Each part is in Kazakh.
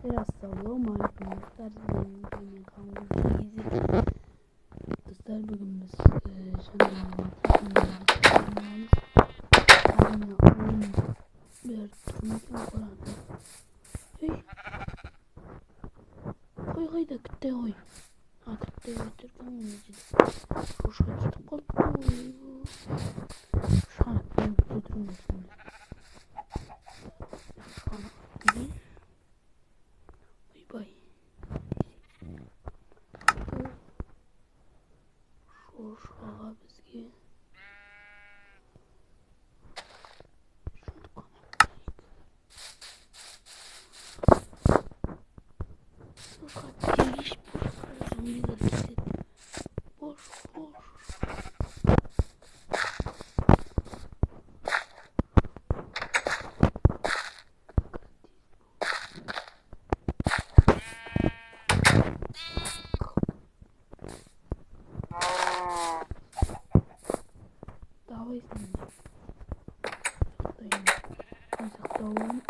Assalamualaikum dostlar. Benim kanalım Gizli. Dostlar bugün biz bir turnuva var. Koy da kütte koy. Ha kütte götürdüm onu ciddi. Hoşuma gidip kalktı. Şu an ben götürmesin. Şu an gideyim. Bay. Şuraya bizge. Giriş zombiler kesin. Boş. Давай с ними. Стоим.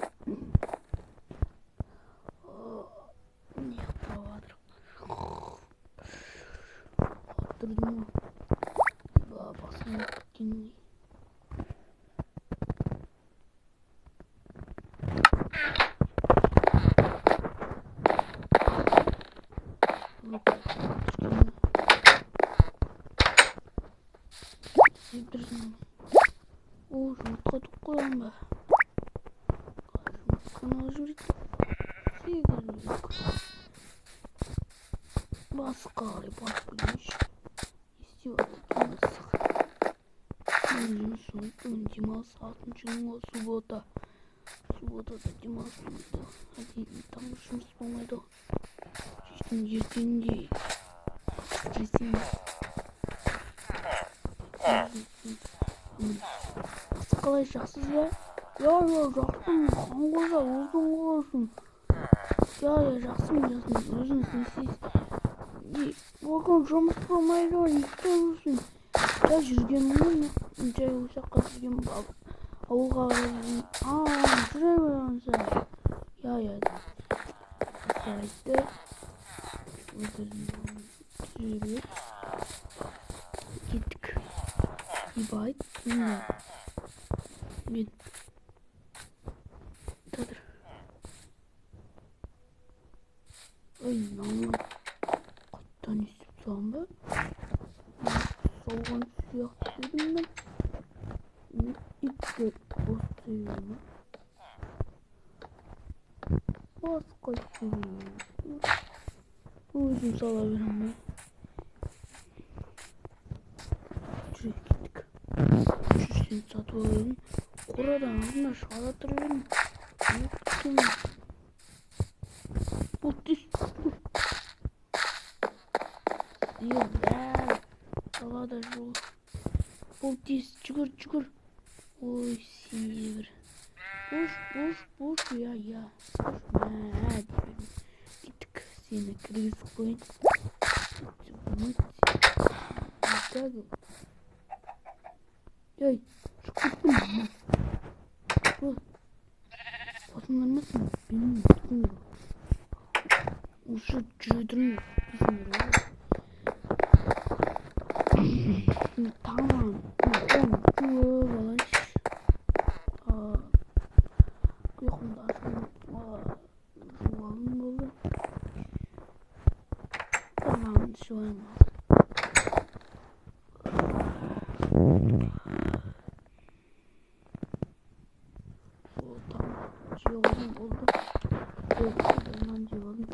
Нет, проводер. Трудно. Посмотрим. О, жұмыртқа түк қоям ба? Жұмыртқаны алып жіберейік. Басқа қарай барып келейінші. Естіп жатыр демалыс. Демалыс 6-шы күн суббота. Субботада демалыс болмайды. Там жұмыс болмайды. Ертеңінде воскресенье. Қалай жақсыз ба? Я жақсымын. Қанғожа өзің қалайсың? Я жақсымын. Өзің сенсіз. Бүгін жұмыс болмайды. Не істеп жүрсің? Я жүргенмін. Жай ошаққа жүрген ауылға жүре беремін. Я айтты. Жүріп кеттік. Ибайт. Мен тадыр. Ой, намын қаттан естіп соған ба? Солған сияқты дедім мен. Итті бостайын. Басқа істейін. Өзім сала берем ба? Жүріп кеттік. Жүрсен сатып алайын. Қорадан алдына шығара тұр едім. Күтемін. Бұл тез. Сиыр бәрі далада жол. Бұл тез. Жүгір. Ой, сиыр. Бош. Я. Кеттік. Сені кіргізіп қойын. Ей, шығып кеттім. Басындармасын, менің түкіндер. Осы жүрдірін түсіндер. Тамам, он көп алайш. Құйқымда жуалым болды. Тамам, жуалым болды. Жиғалым болды. Қолдан жиғалым.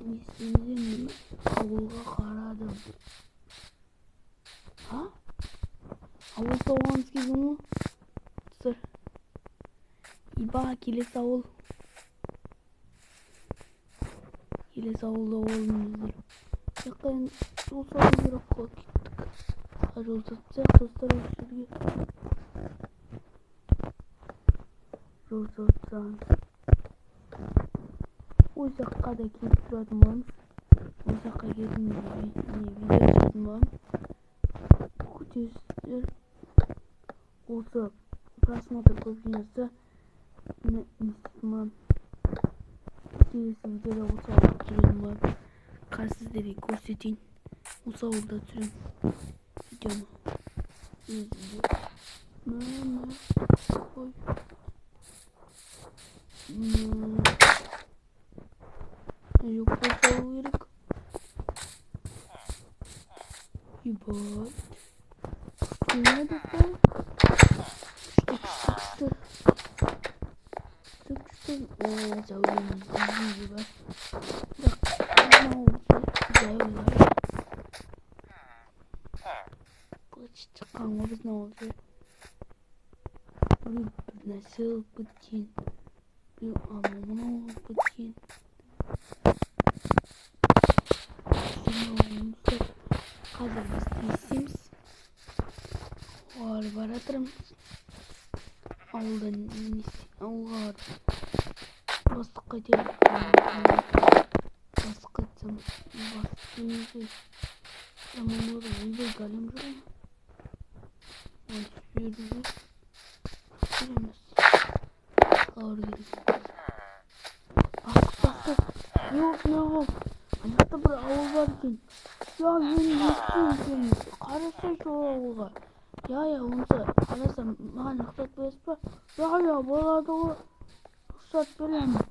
Есімден ауылға қарадым. Ha? Ауыл тауғаныз кезің мұ? Тұсыр. Иба, келесі ауыл. Келесі ауылда олыңыздар. Яқын жол салыңыздар аққа кеттік. Жол сатсақ достар өшірге. Жол сатсаңыз. Ой жаққа да келіп тұратын боламыз. жаққа келдім видео түсірдім ба күтесіздер. Осы просмотр көп жинаса не істеймін ба келесі видеода осы ауылда түсіремін ба. Қазір сіздерге көрсетейін. Осы ауылда түсіремін видеоны. Yok болсау керек. Ебать. Не достал? Что? О, зәулім ебать. Зәулім. Почти шыққан ғой біздің ауылда. Bir нәрсе алып кеткен. Bir мынау алып кеткен. Қазір біз естиміз. Олар баратырмыз. Ауылдан ауылға бастық қайтеміз. Бастық қайтсам бастық жаман болады. Ойбай галим жүрмін. Жүрді. Жүреміз. Ауыр керек. Бастық. Yok. Анақта бір ауыл бар екен. Я мен естеймін. Қарасай сол ауылға. Я онысы қарасам маған рұқсат бересіз ба? Я болады ғой. Рұқсат беремін.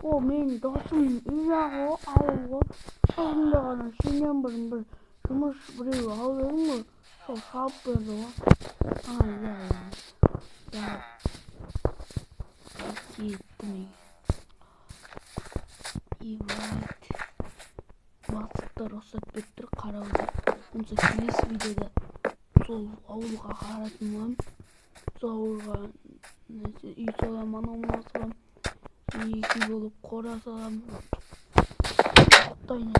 О менің досым үй жағы ауылға. Алдында ғана сенен бір жұмыс біреу алып едім ғой. Сол шалып берді ғой. Я кеттім. Ебать. Бастықтар рұқсат беріп тұр қарауға. Онысы келесі видеода сол ауылға қарайтын боламын. Сол ауылға үй саламын, анау саламын. Екі болып қора саламын. Құттайын.